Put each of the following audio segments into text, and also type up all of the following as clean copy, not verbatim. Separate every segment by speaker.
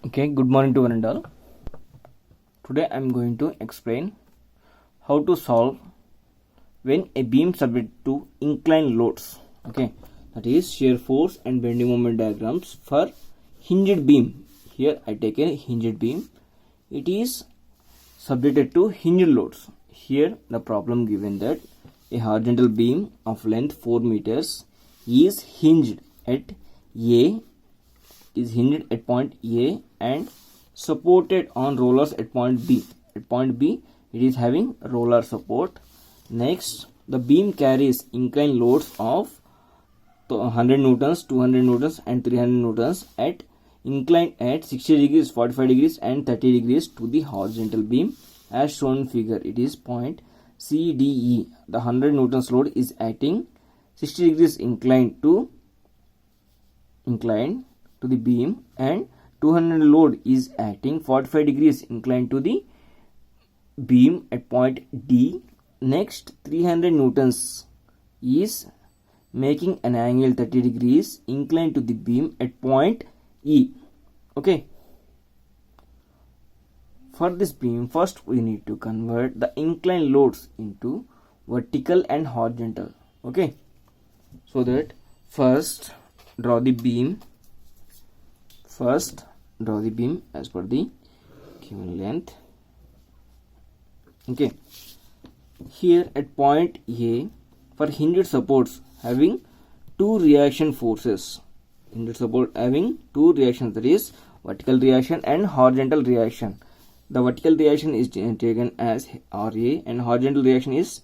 Speaker 1: Okay, good morning to one and all. Today I am going to explain how to solve when a beam subject to inclined loads. Okay, that is shear force and bending moment diagrams for hinged beam. Here I take a hinged beam. It is subjected to hinged loads. Here the problem given that a horizontal beam of length 4 meters is hinged at point A and supported on rollers at point B. At point B, it is having roller support. Next, the beam carries inclined loads of 100 newtons, 200 newtons and 300 newtons at inclined at 60 degrees, 45 degrees and 30 degrees to the horizontal beam as shown in figure. It is point CDE. The 100 newtons load is acting 60 degrees inclined to the beam and 200 load is acting 45 degrees inclined to the beam at point D. Next, 300 newtons is making an angle 30 degrees inclined to the beam at point E. Okay. For this beam, first we need to convert the inclined loads into vertical and horizontal. Okay. So that first draw the beam as per the given length. Okay, here at point A, for hinged supports having two reaction forces, that is vertical reaction and horizontal reaction. The vertical reaction is taken as RA and horizontal reaction is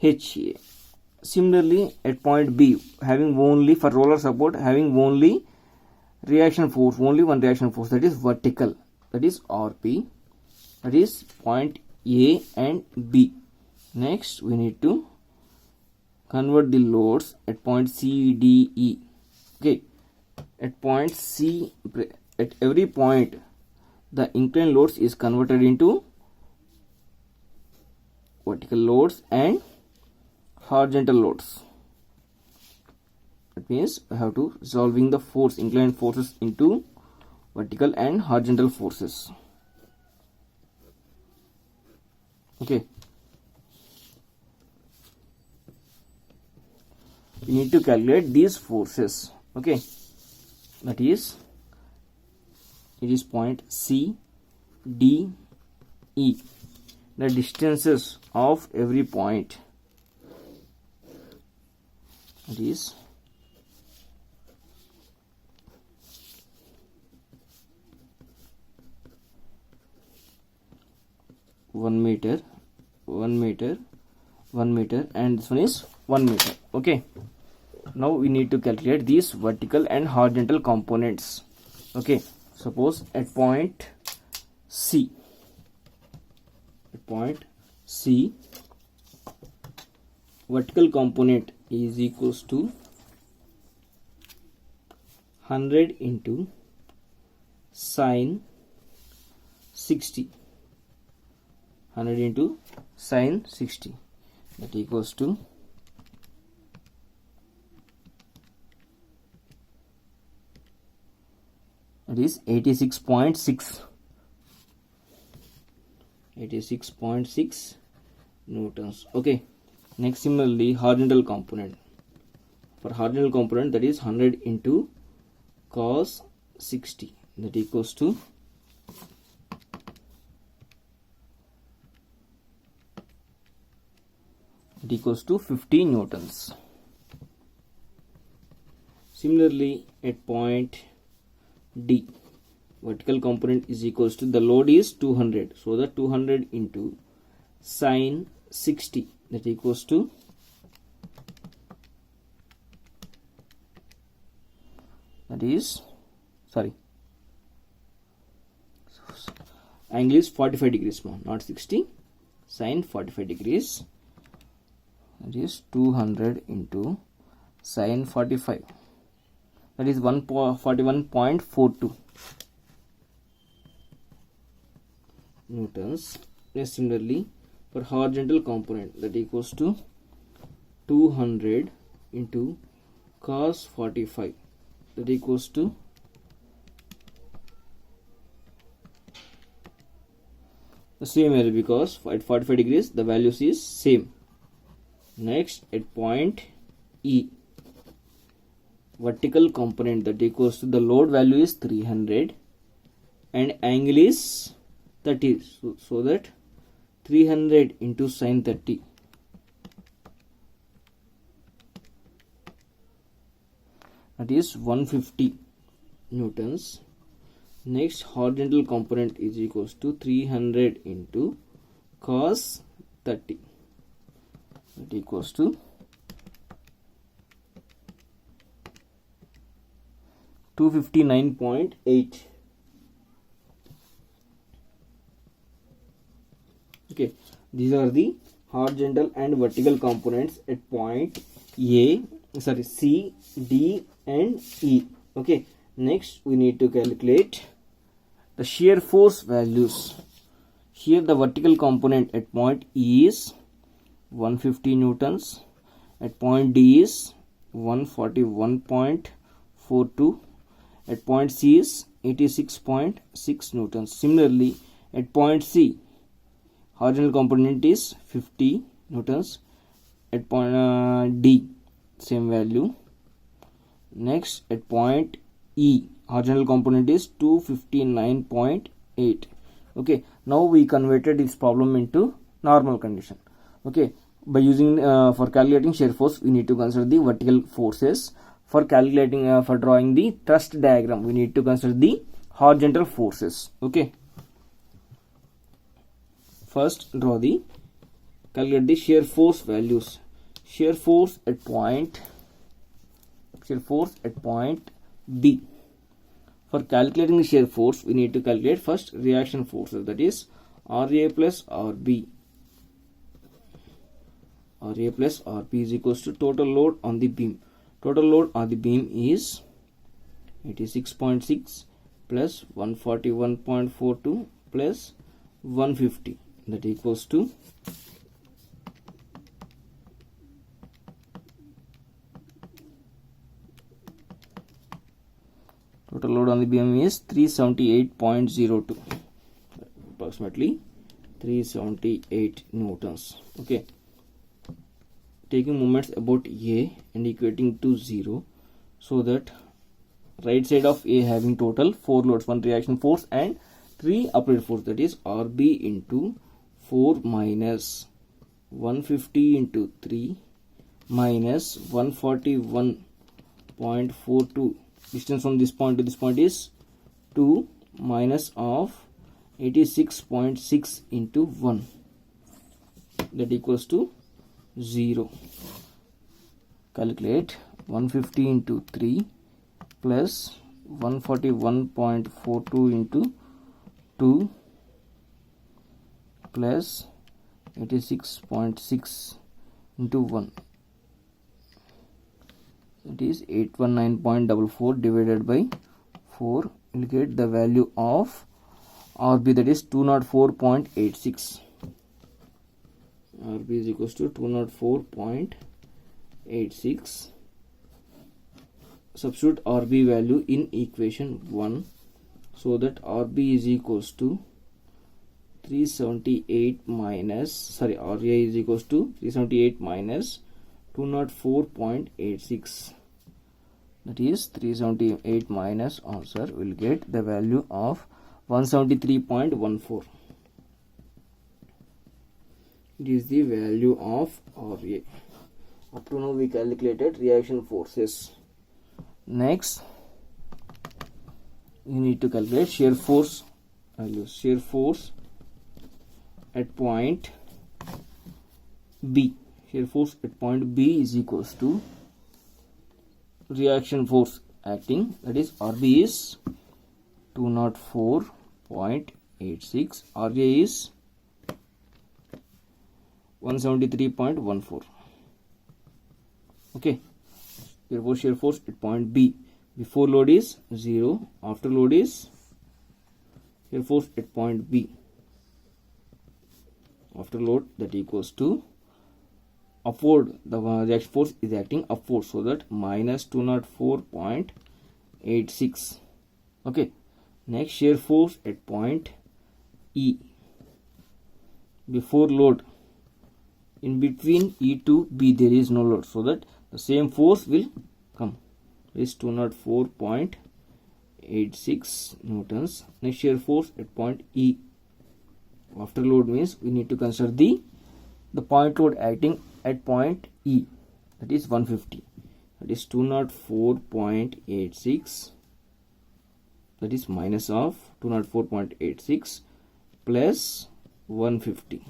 Speaker 1: HA. Similarly, at point B, having only for roller support, having only reaction force, only one reaction force, that is vertical, that is RP, that is point A and B. Next, we need to convert the loads at point CDE. Okay, at point C, at every point, the inclined loads is converted into vertical loads and horizontal loads. That means we have to solving the force, inclined forces into vertical and horizontal forces. Okay. We need to calculate these forces. Okay. That is, it is point C, D, E. The distances of every point. That is 1 meter, 1 meter, 1 meter, and this one is 1 meter. Okay, now we need to calculate these vertical and horizontal components. Okay, suppose at point C, vertical component is equals to 100 into sine 60. 100 into sine 60, that equals to that is 86.6 newtons. Okay, next similarly horizontal component. For horizontal component, that is 100 into cos 60, that equals to 50 newtons. Similarly, at point D, vertical component is equals to, the load is 200, so the 200 into sine 60, that equals to angle is 45 degrees more, not 60, sine 45 degrees. That is 200 into sine 45, that is 141.42 newtons. Yes, similarly for horizontal component, that equals to 200 into cos 45, that equals to the same value, because at 45 degrees the values is same. Next, at point E, vertical component, that equals to the load value is 300 and angle is 30, so that 300 into sine 30, that is 150 newtons. Next, horizontal component is equals to 300 into cos 30, that equals to 259.8. Okay, these are the horizontal and vertical components at point C, D and E. Okay, next we need to calculate the shear force values. Here the vertical component at point E is 150 newtons, at point D is 141.42, at point C is 86.6 newtons. Similarly, at point C, horizontal component is 50 newtons, at point D same value. Next, at point E, horizontal component is 259.8. okay, now we converted this problem into normal condition. Okay, by using for calculating shear force, we need to consider the vertical forces. For calculating for drawing the thrust diagram, we need to consider the horizontal forces. Okay, first calculate the shear force values. Shear force at point B. For calculating the shear force, we need to calculate first reaction forces, that is RA plus RB. RA plus RB is equals to total load on the beam. Total load on the beam is 86.6 plus 141.42 plus 150, that equals to total load on the beam is 378.02, approximately 378 newtons. Okay, taking moments about A and equating to 0, so that right side of A having total 4 loads, 1 reaction force and 3 applied force, that is RB into 4 minus 150 into 3 minus 141.42. Distance from this point to this point is 2 minus of 86.6 into 1, that equals to 0. Calculate 150 into 3 plus 141.42 into 2 plus 86.6 into 1, it is 819.44 divided by 4. We'll get the value of RB, that is 204.86. RB is equals to 204.86. Substitute RB value in equation 1, so that RB is equals to 378 minus, RA is equals to 378 minus 204.86, that is 378 minus answer, will get the value of 173.14. It is the value of RA. Up to now we calculated reaction forces. Next, you need to calculate shear force values. Shear force at point B. Shear force at point B is equals to reaction force acting, that is RB is 204.86, RA is 173.14. okay, therefore shear force at point B, before load is 0, after load is shear force at point B after load, that equals to upward, the reaction force is acting upward, so that minus 204.86. okay, next shear force at point E. before load, in between E to B there is no load, so that the same force will come. Is 204.86 newtons. Next shear force at point E after load means we need to consider the point load acting at point E, that is 150, that is 204.86, that is minus of 204.86 plus 150.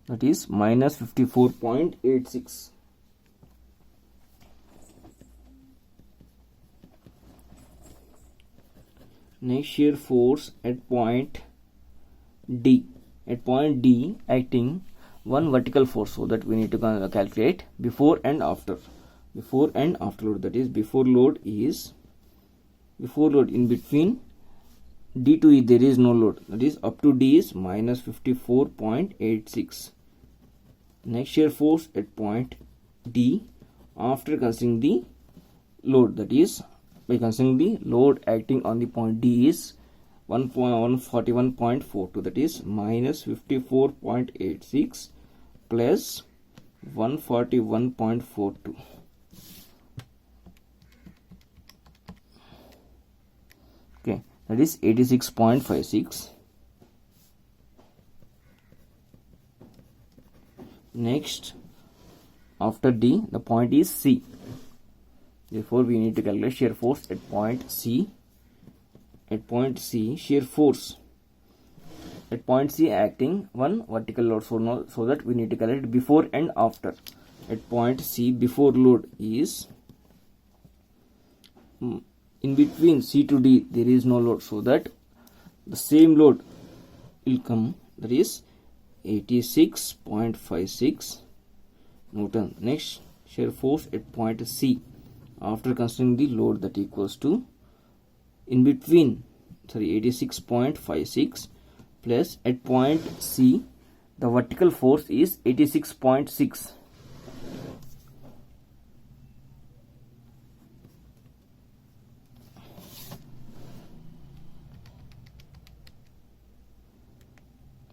Speaker 1: That is minus 54.86. Next shear force at point D. At point D acting one vertical force, so that we need to calculate before and after. Before and after load, that is before load is in between D to E there is no load, that is up to D is minus 54.86. Next shear force at point D after considering the load, that is by considering the load acting on the point D is 141.42, that is minus 54.86 plus 141.42. Okay, that is 86.56. Next, after D, the point is C. Therefore, we need to calculate shear force at point C. At point C, shear force at point C acting one vertical load, so that we need to calculate before and after. At point C, before load is in between C to D there is no load, so that the same load will come, that is 86.56 Newton. Next, shear force at point C after considering the load, that equals to in between 86.56 plus at point C the vertical force is 86.6.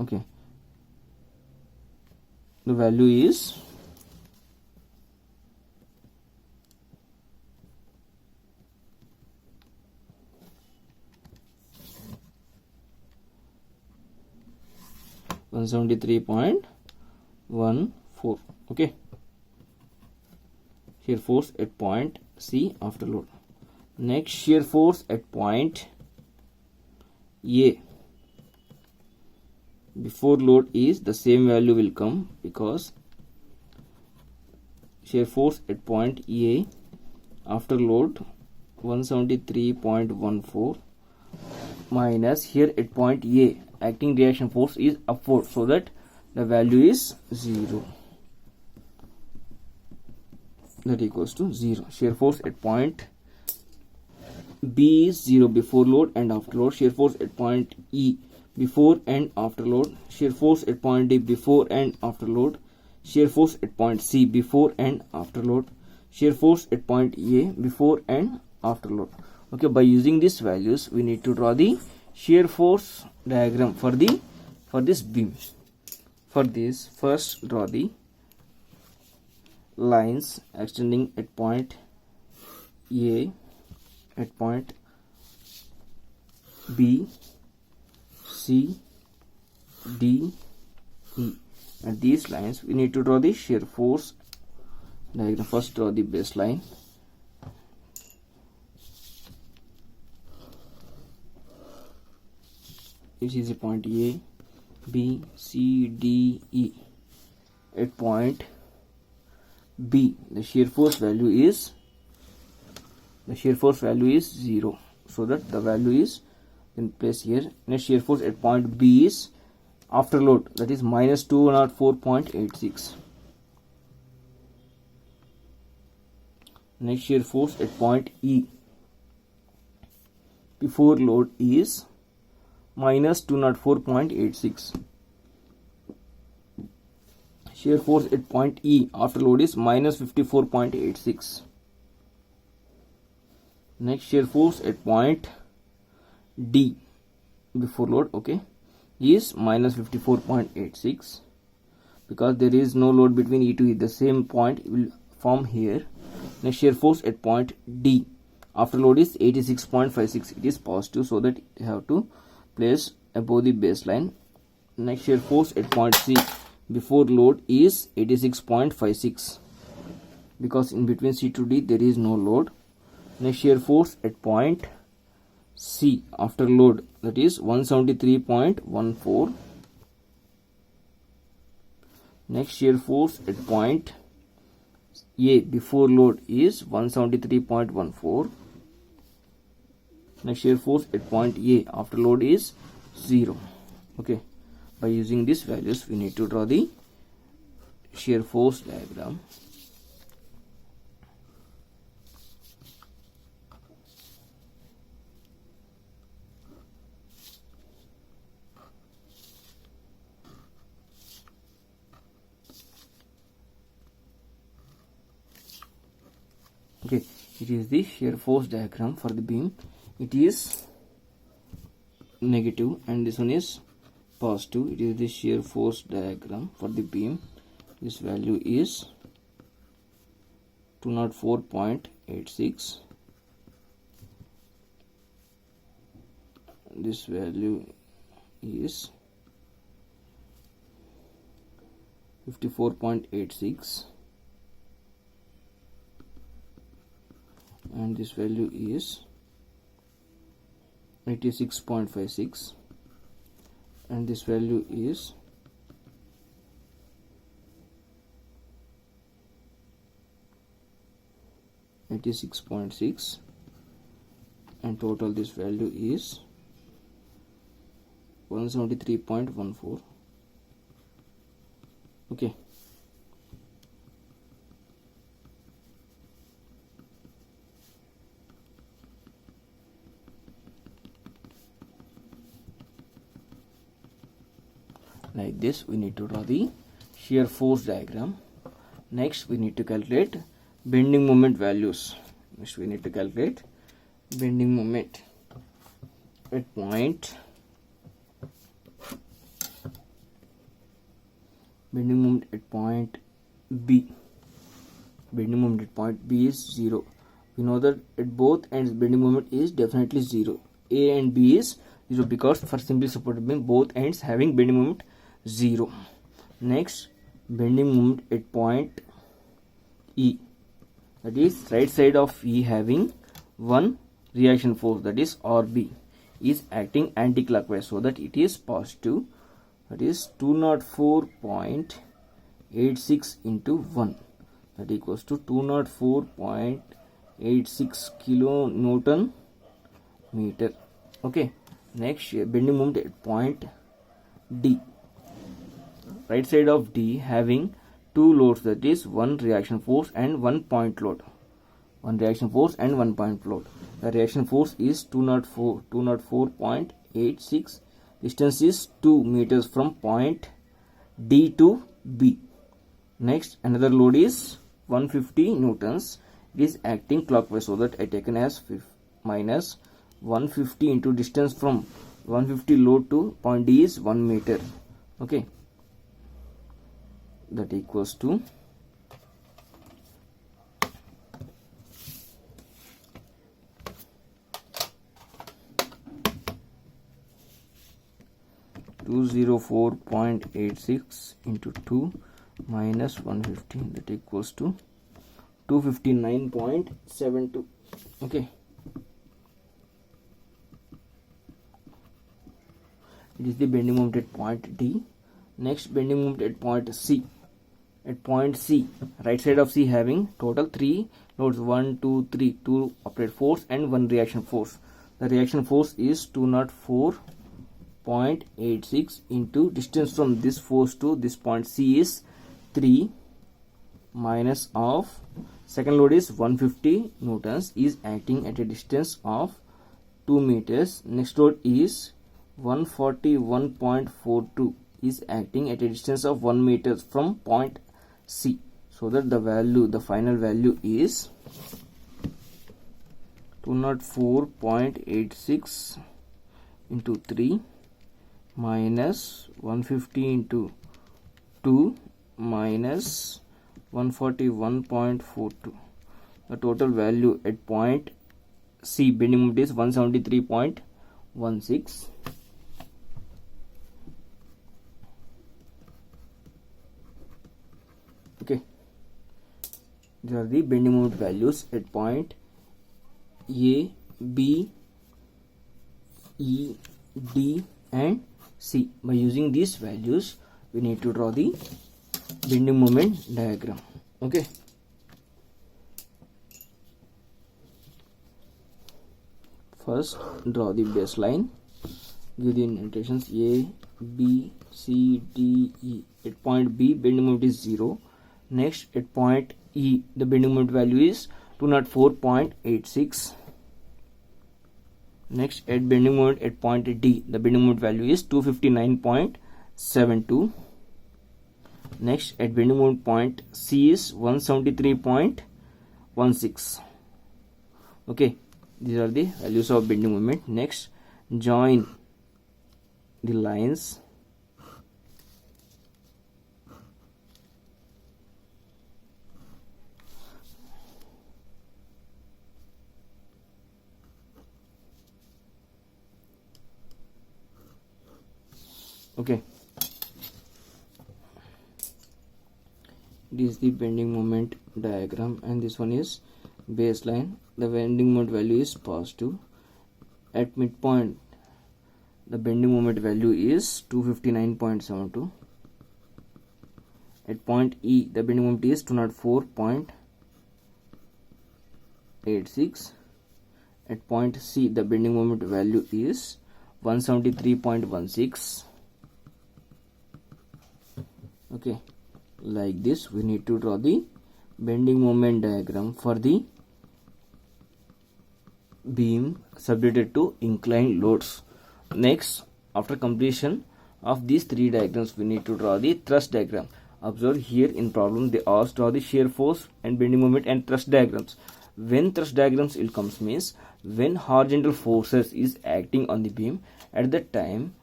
Speaker 1: Okay, the value is 173.14. Okay, shear force at point C after load. Next, shear force at point A before load is the same value will come, because shear force at point A after load 173.14 minus here at point A acting reaction force is upward, so that the value is 0, that equals to 0. Shear force at point B is 0 before load and after load. Shear force at point E before and after load. Shear force at point D before and after load. Shear force at point C before and after load. Shear force at point A before and after load. Okay, by using these values we need to draw the shear force diagram for this beam. For this, first draw the lines extending at point A, at point B, C, D, E. At these lines we need to draw the shear force diagram. First draw the baseline. This is a point A, B, C, D, E. At point B, the shear force value is 0, so that the value is in place here. Next, shear force at point B is after load, that is minus 204.86. Next, shear force at point E before load is minus 204.86. Shear force at point E after load is minus 54.86. Next, shear force at point D before load, okay, is minus 54.86, because there is no load between E to E. The same point will form here. Next shear force at point D after load is 86.56. It is positive, so that you have to place above the baseline. Next shear force at point C before load is 86.56, because in between C to D there is no load. Next shear force at point C after load, that is 173.14. Next shear force at point A before load is 173.14. Next shear force at point A after load is 0. Okay, by using these values we need to draw the shear force diagram. Okay, it is the shear force diagram for the beam. It is negative and this one is positive. It is the shear force diagram for the beam. This value is 204.86. This value is 54.86. And this value is 86.56, and this value is 86.6, and total this value is 173.14. Okay, like this we need to draw the shear force diagram. Next we need to calculate bending moment values. Next we need to calculate bending moment at point B. Bending moment at point B is 0. We know that at both ends bending moment is definitely 0. A and B is 0 because for simply supported beam both ends having bending moment 0. Next, bending moment at point E, that is right side of E having one reaction force, that is RB, is acting anti-clockwise, so that it is positive, that is 204.86 into 1, that equals to 204.86 kilonewton meter. Okay, next bending moment at point D, right side of D having two loads, that is one reaction force and 1 point load. One reaction force and 1 point load. The reaction force is 204.86. Distance is 2 meters from point D to B. Next, another load is 150 newtons. It is acting clockwise, so that I taken as minus 150 into distance from 150 load to point D is 1 meter. Okay, that equals to 204.86 into 2 minus 150, that equals to 259.72. Okay, it is the bending moment at point D. Next, bending moment at point C. At point C, right side of C having total 3 loads, 1, 2, 3, 2 upright force and 1 reaction force. The reaction force is 204.86 into distance from this force to this point C is 3 minus of second load is 150 newtons, is acting at a distance of 2 meters. Next load is 141.42, is acting at a distance of 1 meter from point C, so that the final value is 204.86 into 3 minus 150 into 2 minus 141.42. The total value at point C, bending moment is 173.16. Okay, these are the bending moment values at point A, B, E, D and C. By using these values, we need to draw the bending moment diagram. Okay. First, draw the baseline. Give the indentations A, B, C, D, E. At point B, bending moment is 0. Next, at point E, the bending moment value is 204.86. Next, at bending moment at point D, the bending moment value is 259.72. Next, at bending moment point C is 173.16. Okay, these are the values of bending moment. Next, join the lines. Okay, this is the bending moment diagram and this one is baseline. The bending moment value is positive. At midpoint, the bending moment value is 259.72. At point E, the bending moment is 204.86. At point C, the bending moment value is 173.16. Okay, like this we need to draw the bending moment diagram for the beam subjected to inclined loads. Next, after completion of these three diagrams, we need to draw the thrust diagram. Observe here in problem they ask draw the shear force and bending moment and thrust diagrams. When thrust diagrams will comes means when horizontal forces is acting on the beam, at that time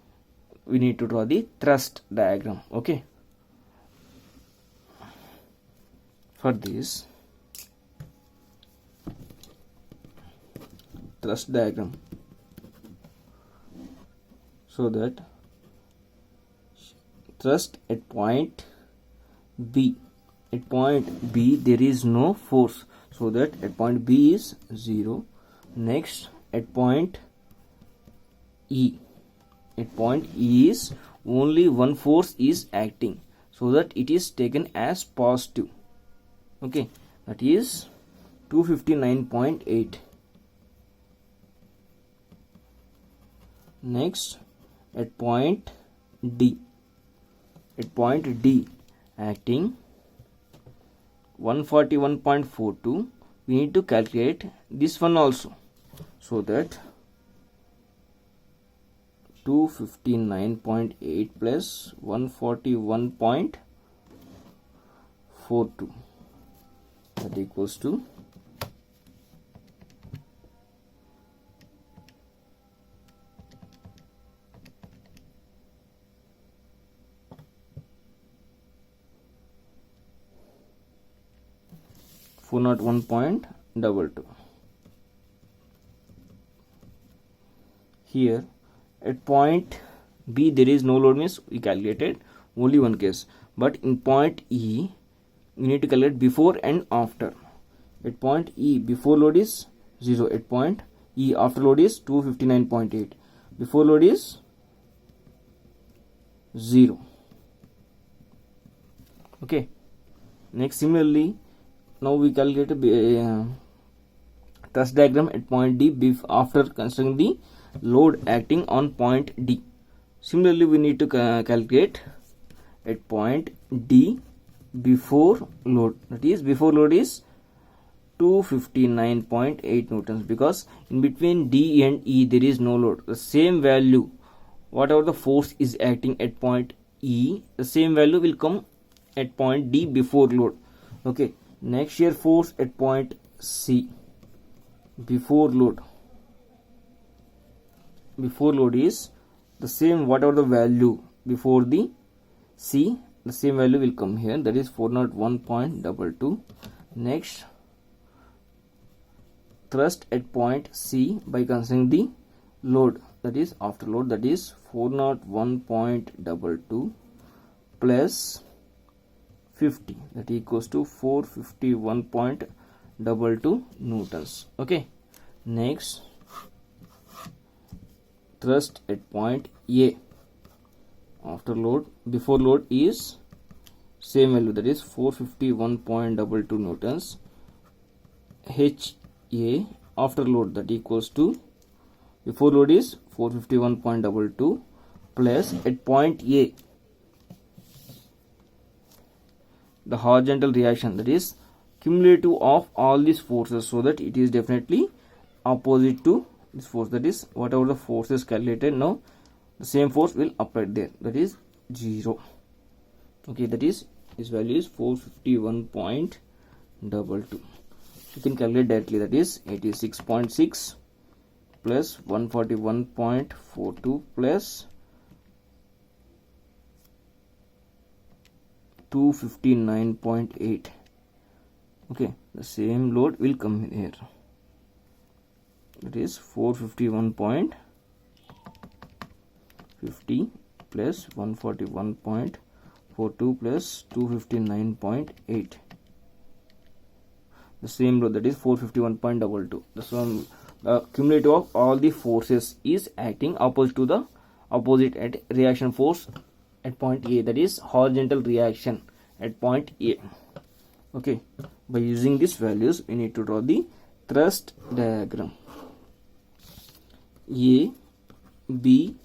Speaker 1: we need to draw the thrust diagram. Okay, for this thrust diagram, so that thrust at point B, at point B there is no force, so that at point B is 0. Next, at point E, at point E is only one force is acting, so that it is taken as positive. Okay, that is 259.8. Next, at point D, at point D acting 141.42, we need to calculate this one also, so that 259.8 plus 141.42, that equals to 401.22. Here at point B there is no load means we calculated only one case, but in point E we need to calculate before and after. At point E before load is 0, at point E after load is 259.8, before load is 0. Okay, next similarly now we calculate a thrust diagram at point D after constructing the load acting on point D. Similarly we need to calculate at point D before load, that is before load is 259.8 newtons, because in between D and E there is no load. The same value, whatever the force is acting at point E, the same value will come at point D before load. Okay, next shear force at point C before load before load is the same, whatever the value before the C, the same value will come here, that is 401.22. Next, thrust at point C by considering the load, that is after load, that is 401.22 plus 50, that equals to 451.22 newtons. Okay. Next, thrust at point A after load, before load is same value, that is 451.22 newtons. HA after load, that equals to, before load is 451.22 plus at point A the horizontal reaction, that is cumulative of all these forces, so that it is definitely opposite to this force, that is whatever the force is calculated, now the same force will apply there, that is 0. Okay, that is this value is 451.22. You can calculate directly, that is 86.6 plus 141.42 plus 259.8. Okay, the same load will come here, that is 451.50 plus 141.42 plus 259.8. the same load, that is 451.22. the sum, the cumulative of all the forces is acting opposite to the opposite at reaction force at point A, that is horizontal reaction at point A. Okay, by using these values we need to draw the thrust diagram. A, B,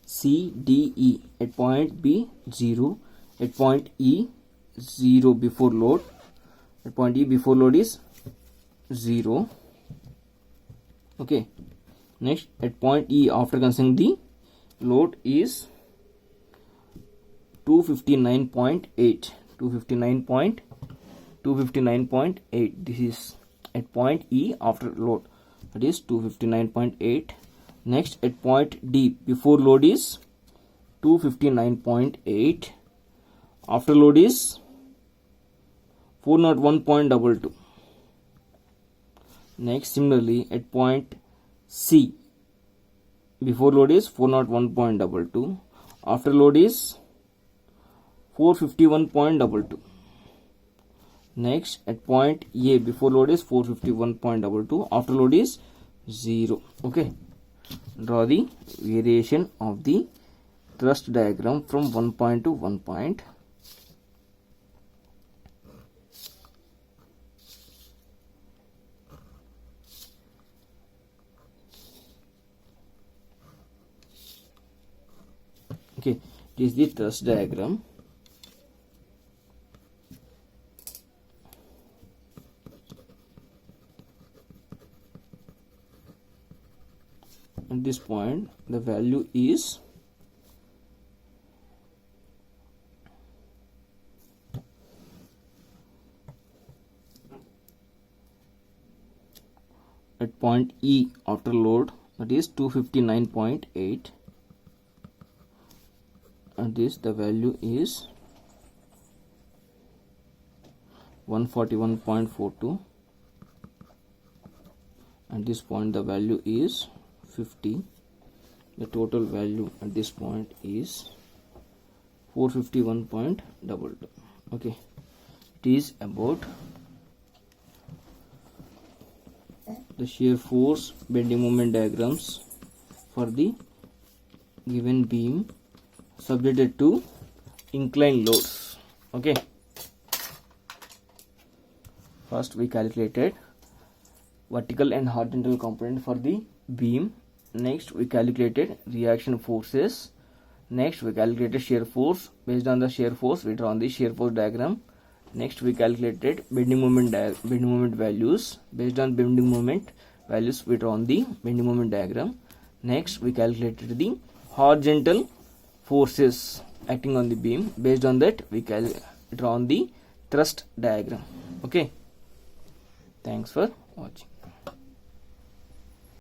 Speaker 1: C, D, E. At point B 0, at point E 0 before load, at point E before load is 0. Okay, next at point E after considering the load is 259.8. 259.8. This is at point E after load, that is 259.8. Next at point D before load is 259.8, after load is 401.22. Next, similarly at point C before load is 401.22, after load is 451.22. Next at point A before load is 451.22, after load is 0. Okay, draw the variation of the thrust diagram from one point to one point. Okay, it is the thrust diagram. At this point the value is at point E after load, that is 259.8, and this the value is 141.42, at this point the value is 50. The total value at this point is 451.22. Okay, it is about the shear force bending moment diagrams for the given beam subjected to inclined loads. Okay, first we calculated vertical and horizontal component for the beam. Next we calculated reaction forces. Next we calculated shear force. Based on the shear force we draw the shear force diagram. Next we calculated bending moment values. Based on bending moment values we draw the bending moment diagram. Next we calculated the horizontal forces acting on the beam. Based on that we draw the thrust diagram. Okay, thanks for watching.